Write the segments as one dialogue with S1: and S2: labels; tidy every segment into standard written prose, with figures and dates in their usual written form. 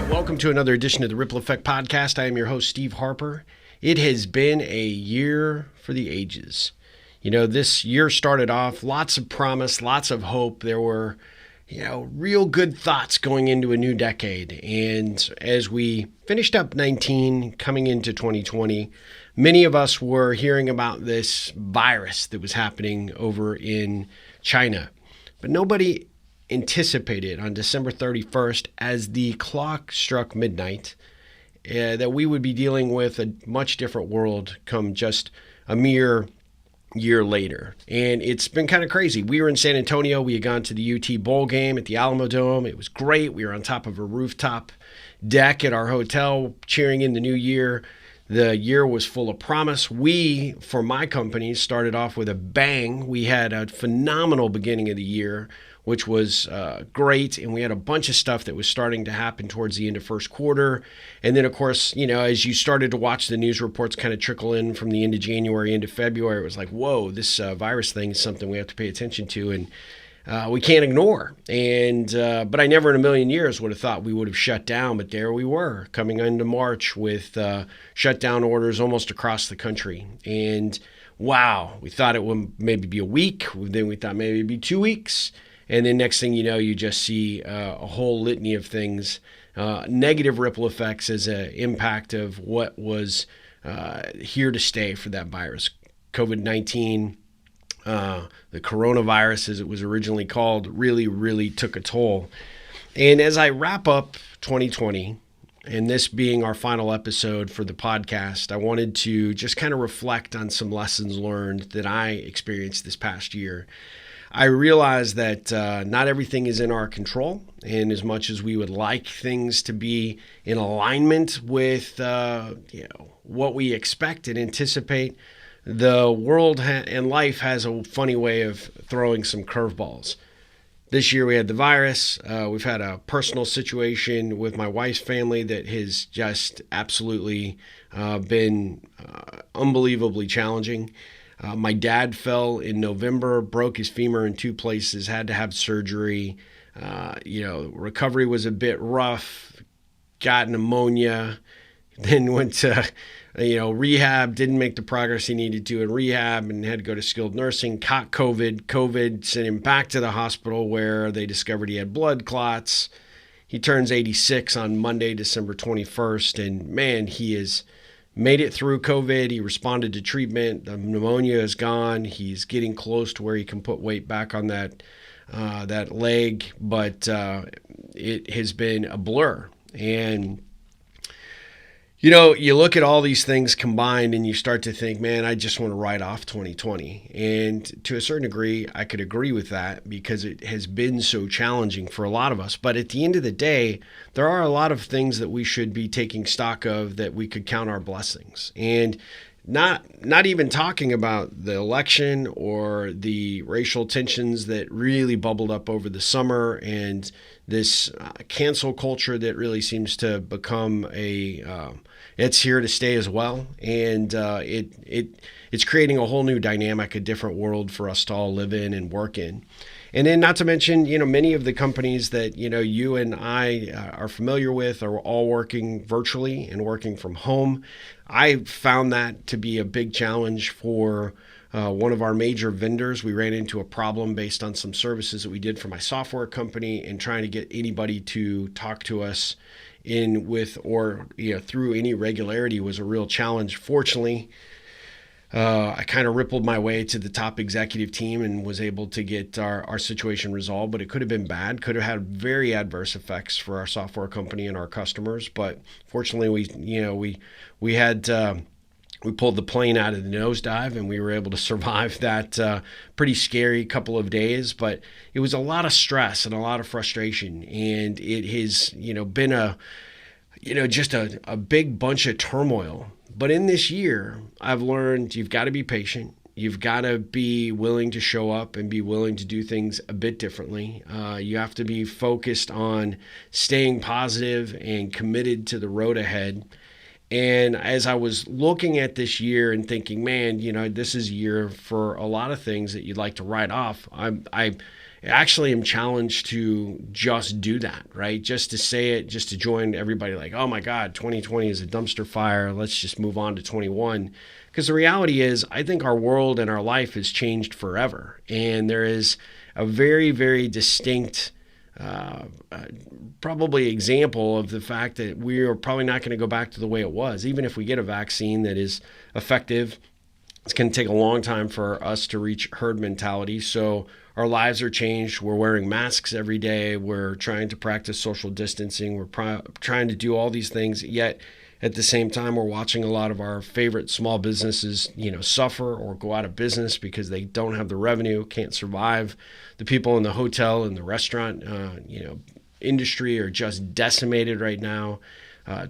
S1: Welcome to another edition of the Ripple Effect Podcast. I am your host, Steve Harper. It has been a year for the ages. You know, this year started off lots of promise, lots of hope. There were, real good thoughts going into a new decade. And as we finished up 19, coming into 2020, many of us were hearing about this virus that was happening over in China. But nobody anticipated on December 31st, as the clock struck midnight, that we would be dealing with a much different world come just a mere year later. And it's been kind of crazy. We were in San Antonio. We had gone to the UT Bowl game at the Alamo Dome. It was great. We were on top of a rooftop deck at our hotel cheering in the new year. The year was full of promise. We, for my company, started off with a bang. We had a phenomenal beginning of the year, which was great. And we had a bunch of stuff that was starting to happen towards the end of first quarter. And then, of course, as you started to watch the news reports kind of trickle in from the end of January into February, it was like, whoa, this virus thing is something we have to pay attention to and we can't ignore. And but I never in a million years would have thought we would have shut down. But there we were coming into March with shutdown orders almost across the country. And wow, we thought it would maybe be a week. Then we thought maybe it'd be 2 weeks. And then next thing you know, you just see a whole litany of things, negative ripple effects as an impact of what was here to stay for that virus. COVID-19, the coronavirus, as it was originally called, really took a toll. And as I wrap up 2020, and this being our final episode for the podcast, I wanted to just kind of reflect on some lessons learned that I experienced this past year. I realize that not everything is in our control, and as much as we would like things to be in alignment with what we expect and anticipate, the world and life has a funny way of throwing some curveballs. This year we had the virus. We've had a personal situation with my wife's family that has just absolutely been unbelievably challenging. My dad fell in November, broke his femur in 2 places, had to have surgery. Recovery was a bit rough, got pneumonia, then went to, rehab, didn't make the progress he needed to in rehab and had to go to skilled nursing, caught COVID. COVID sent him back to the hospital where they discovered he had blood clots. He turns 86 on Monday, December 21st, and man, he is made it through COVID. He responded to treatment. The pneumonia is gone. He's getting close to where he can put weight back on that leg, but it has been a blur. And you look at all these things combined and you start to think, man, I just want to write off 2020. And to a certain degree, I could agree with that because it has been so challenging for a lot of us. But at the end of the day, there are a lot of things that we should be taking stock of that we could count our blessings. And not even talking about the election or the racial tensions that really bubbled up over the summer and this cancel culture that really seems to become it's here to stay as well. And it's creating a whole new dynamic, a different world for us to all live in and work in. And then not to mention, many of the companies that, you and I are familiar with are all working virtually and working from home. I found that to be a big challenge for one of our major vendors. We ran into a problem based on some services that we did for my software company, and trying to get anybody to talk to us through any regularity was a real challenge. Fortunately, I kind of rippled my way to the top executive team and was able to get our situation resolved, but it could have been bad, could have had very adverse effects for our software company and our customers. But fortunately, we pulled the plane out of the nosedive and we were able to survive that pretty scary couple of days. But it was a lot of stress and a lot of frustration, and it has been just a big bunch of turmoil. But in this year, I've learned you've got to be patient. You've got to be willing to show up and be willing to do things a bit differently. You have to be focused on staying positive and committed to the road ahead. And as I was looking at this year and thinking, man, this is a year for a lot of things that you'd like to write off. actually am challenged to just do that, right? Just to say it, just to join everybody like, oh my God, 2020 is a dumpster fire. Let's just move on to 21. Because the reality is, I think our world and our life has changed forever. And there is a very, very distinct probably example of the fact that we are probably not going to go back to the way it was. Even if we get a vaccine that is effective, it's going to take a long time for us to reach herd mentality. So our lives are changed. We're wearing masks every day. We're trying to practice social distancing. We're trying to do all these things. Yet at the same time, we're watching a lot of our favorite small businesses, suffer or go out of business because they don't have the revenue, can't survive. The people in the hotel and the restaurant, industry are just decimated right now.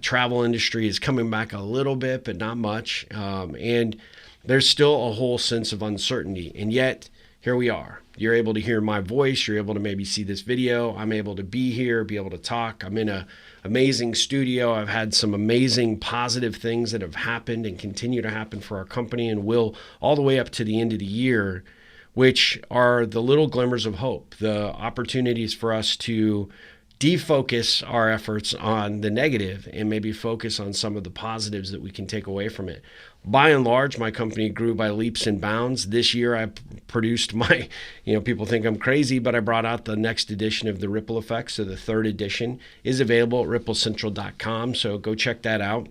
S1: Travel industry is coming back a little bit, but not much. And there's still a whole sense of uncertainty. And yet, here we are. You're able to hear my voice. You're able to maybe see this video. I'm able to be here, be able to talk. I'm in an amazing studio. I've had some amazing positive things that have happened and continue to happen for our company and will all the way up to the end of the year, which are the little glimmers of hope, the opportunities for us to defocus our efforts on the negative and maybe focus on some of the positives that we can take away from it. By and large, my company grew by leaps and bounds. This year, I produced my, people think I'm crazy, but I brought out the next edition of the Ripple Effect. So the third edition is available at ripplecentral.com. So go check that out.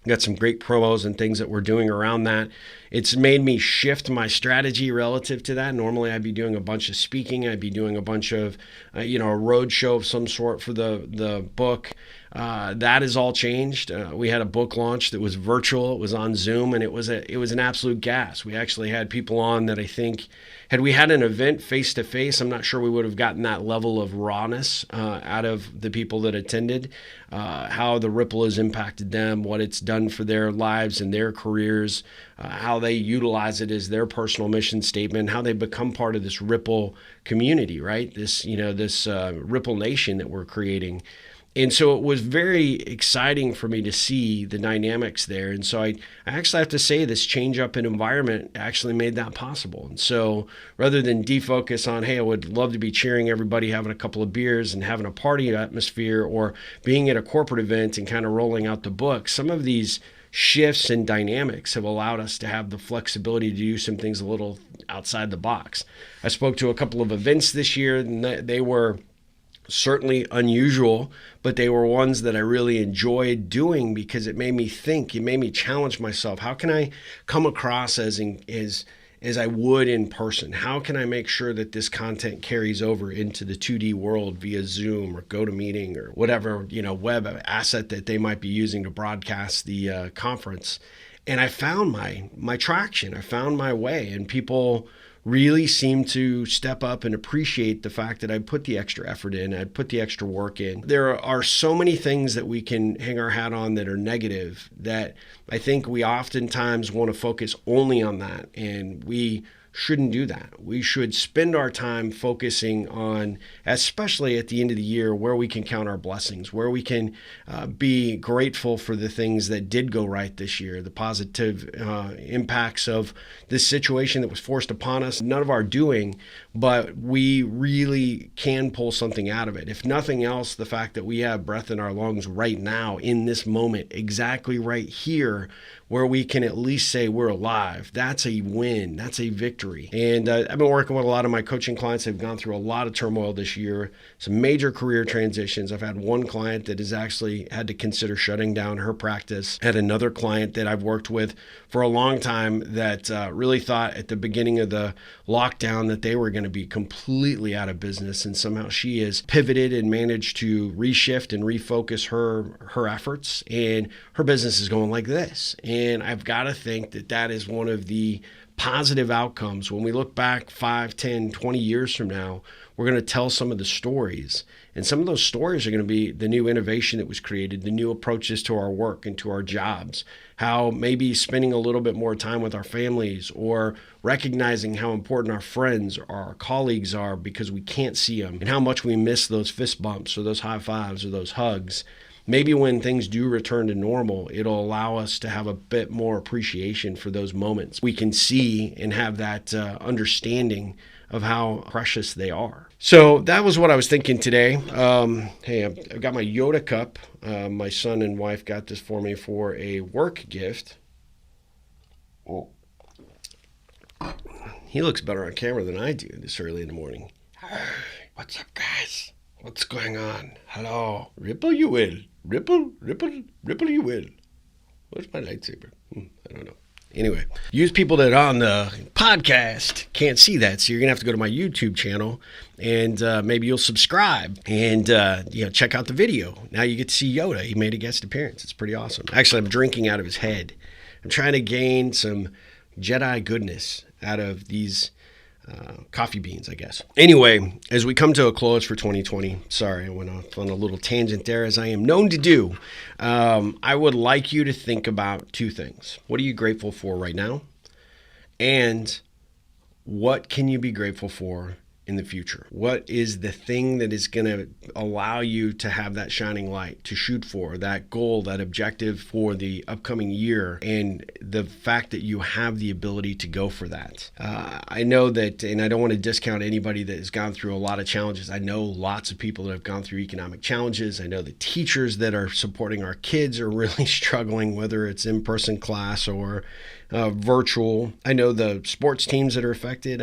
S1: Got some great promos and things that we're doing around that. It's made me shift my strategy relative to that. Normally, I'd be doing a bunch of speaking. I'd be doing a bunch of, a road show of some sort for the book. That has all changed. We had a book launch that was virtual. It was on Zoom, and it was an absolute gas. We actually had people on that I think, had we had an event face-to-face, I'm not sure we would have gotten that level of rawness out of the people that attended, how the Ripple has impacted them, what it's done for their lives and their careers, how they utilize it as their personal mission statement, how they become part of this Ripple community, right? This Ripple Nation that we're creating. And so it was very exciting for me to see the dynamics there. And so I actually have to say this change up in environment actually made that possible. And so rather than defocus on, hey, I would love to be cheering everybody, having a couple of beers and having a party atmosphere, or being at a corporate event and kind of rolling out the book, some of these shifts and dynamics have allowed us to have the flexibility to do some things a little outside the box. I spoke to a couple of events this year, and they were certainly unusual, but they were ones that I really enjoyed doing because it made me think, it made me challenge myself. How can I come across as I would in person? How can I make sure that this content carries over into the 2D world via Zoom or GoToMeeting or whatever, web asset that they might be using to broadcast the conference? And I found my traction. I found my way, and people really seem to step up and appreciate the fact that I put the extra effort in, I put the extra work in. There are so many things that we can hang our hat on that are negative that I think we oftentimes want to focus only on that, and we shouldn't do that. We should spend our time focusing on, especially at the end of the year, where we can count our blessings, where we can be grateful for the things that did go right this year, the positive impacts of this situation that was forced upon us, none of our doing, but we really can pull something out of it. If nothing else, the fact that we have breath in our lungs right now, in this moment, exactly right here, where we can at least say we're alive, that's a win, that's a victory. And I've been working with a lot of my coaching clients. They've gone through a lot of turmoil this year, some major career transitions. I've had one client that has actually had to consider shutting down her practice. I had another client that I've worked with for a long time that really thought at the beginning of the lockdown that they were going to be completely out of business, and somehow she has pivoted and managed to reshift and refocus her efforts, and her business is going like this. And I've got to think that that is one of the positive outcomes. When we look back 5, 10, 20 years from now, we're going to tell some of the stories. And some of those stories are going to be the new innovation that was created, the new approaches to our work and to our jobs, how maybe spending a little bit more time with our families, or recognizing how important our friends or our colleagues are because we can't see them, and how much we miss those fist bumps or those high fives or those hugs. Maybe when things do return to normal, it'll allow us to have a bit more appreciation for those moments. We can see and have that understanding of how precious they are. So that was what I was thinking today. Hey, I've got my Yoda cup. My son and wife got this for me for a work gift. Oh. He looks better on camera than I do this early in the morning. Hey, what's up, guys? What's going on? Hello. Ripple you will. Ripple, ripple, ripple you will. Where's my lightsaber? I don't know. Anyway, use people that on the podcast can't see that, so you're going to have to go to my YouTube channel and maybe you'll subscribe and check out the video. Now you get to see Yoda. He made a guest appearance. It's pretty awesome. Actually, I'm drinking out of his head. I'm trying to gain some Jedi goodness out of these coffee beans, I guess. Anyway, as we come to a close for 2020, sorry, I went off on a little tangent there, as I am known to do. I would like you to think about two things. What are you grateful for right now? And what can you be grateful for in the future? What is the thing that is going to allow you to have that shining light, to shoot for, that goal, that objective for the upcoming year, and the fact that you have the ability to go for that? I know that, and I don't want to discount anybody that has gone through a lot of challenges. I know lots of people that have gone through economic challenges. I know the teachers that are supporting our kids are really struggling, whether it's in-person class or virtual. I know the sports teams that are affected.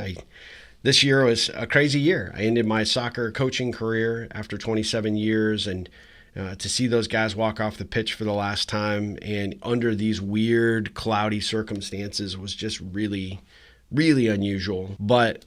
S1: This year was a crazy year. I ended my soccer coaching career after 27 years, and to see those guys walk off the pitch for the last time and under these weird, cloudy circumstances was just really, really unusual. But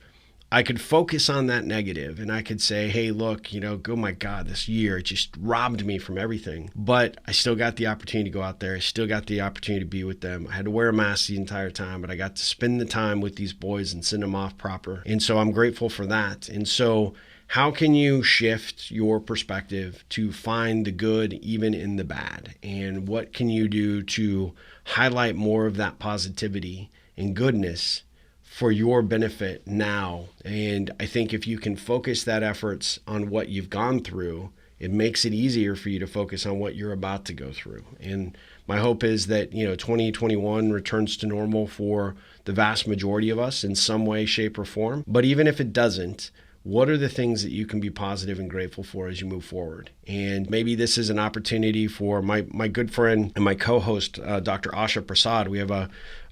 S1: I could focus on that negative and I could say, hey, look, oh my God, this year, it just robbed me from everything. But I still got the opportunity to go out there. I still got the opportunity to be with them. I had to wear a mask the entire time, but I got to spend the time with these boys and send them off proper. And so I'm grateful for that. And so how can you shift your perspective to find the good even in the bad? And what can you do to highlight more of that positivity and goodness for your benefit now? And I think if you can focus that efforts on what you've gone through, it makes it easier for you to focus on what you're about to go through. And my hope is that 2021 returns to normal for the vast majority of us in some way, shape, or form. But even if it doesn't, what are the things that you can be positive and grateful for as you move forward? And maybe this is an opportunity for my good friend and my co-host, Dr. Asha Prasad. We have a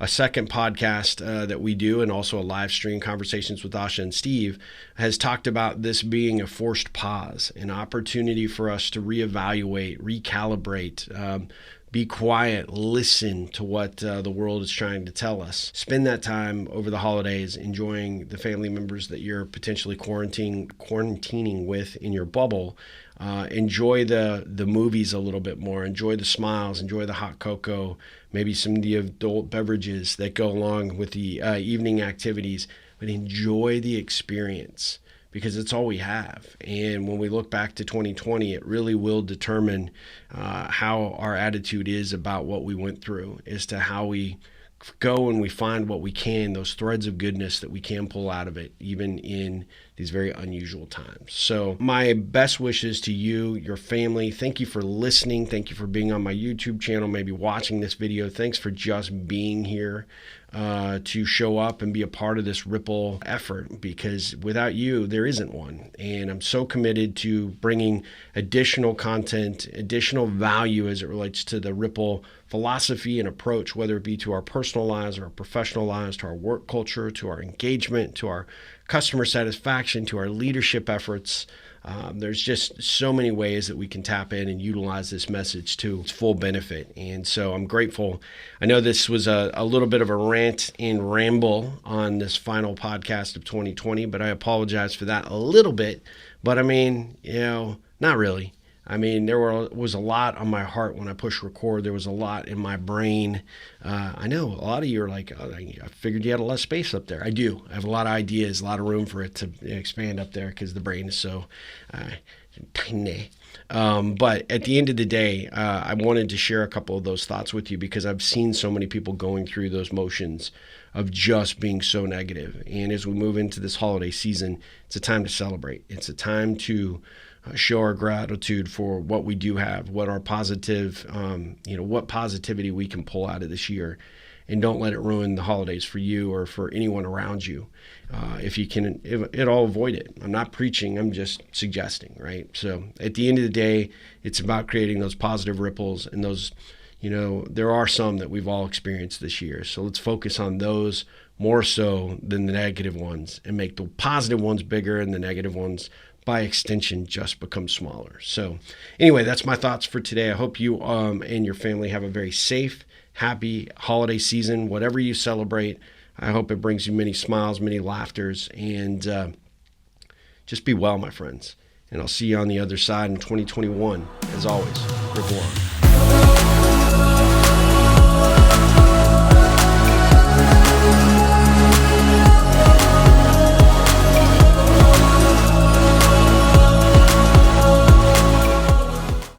S1: second podcast that we do, and also a live stream, Conversations with Asha and Steve, has talked about this being a forced pause, an opportunity for us to reevaluate, recalibrate, be quiet, listen to what the world is trying to tell us. Spend that time over the holidays enjoying the family members that you're potentially quarantining with in your bubble. Enjoy the movies a little bit more. Enjoy the smiles. Enjoy the hot cocoa. Maybe some of the adult beverages that go along with the evening activities. But enjoy the experience, because it's all we have. And when we look back to 2020, it really will determine how our attitude is about what we went through, as to how we go and we find what we can, those threads of goodness that we can pull out of it, even in these very unusual times. So my best wishes to you, your family. Thank you for listening. Thank you for being on my YouTube channel, maybe watching this video. Thanks for just being here to show up and be a part of this Ripple effort, because without you, there isn't one. And I'm so committed to bringing additional content, additional value as it relates to the Ripple philosophy and approach, whether it be to our personal lives or our professional lives, to our work culture, to our engagement, to our customer satisfaction, to our leadership efforts. There's just so many ways that we can tap in and utilize this message to its full benefit. And so I'm grateful. I know this was a little bit of a rant and ramble on this final podcast of 2020, but I apologize for that a little bit. But I mean, not really. I mean, there was a lot on my heart when I pushed record. There was a lot in my brain. I know a lot of you are like, oh, I figured you had a lot of space up there. I do. I have a lot of ideas, a lot of room for it to expand up there, because the brain is so tiny. But at the end of the day, I wanted to share a couple of those thoughts with you, because I've seen so many people going through those motions of just being so negative. And as we move into this holiday season, it's a time to celebrate. It's a time to show our gratitude for what we do have, what our positive, what positivity we can pull out of this year. and don't let it ruin the holidays for you or for anyone around you. If you can at all avoid it. I'm not preaching, I'm just suggesting, right? So at the end of the day, it's about creating those positive ripples, and those, there are some that we've all experienced this year. So let's focus on those more so than the negative ones, and make the positive ones bigger and the negative ones, by extension, just become smaller. So anyway, that's my thoughts for today. I hope you and your family have a very safe, happy holiday season, whatever you celebrate. I hope it brings you many smiles, many laughters, and just be well, my friends. And I'll see you on the other side in 2021. As always, ripple on.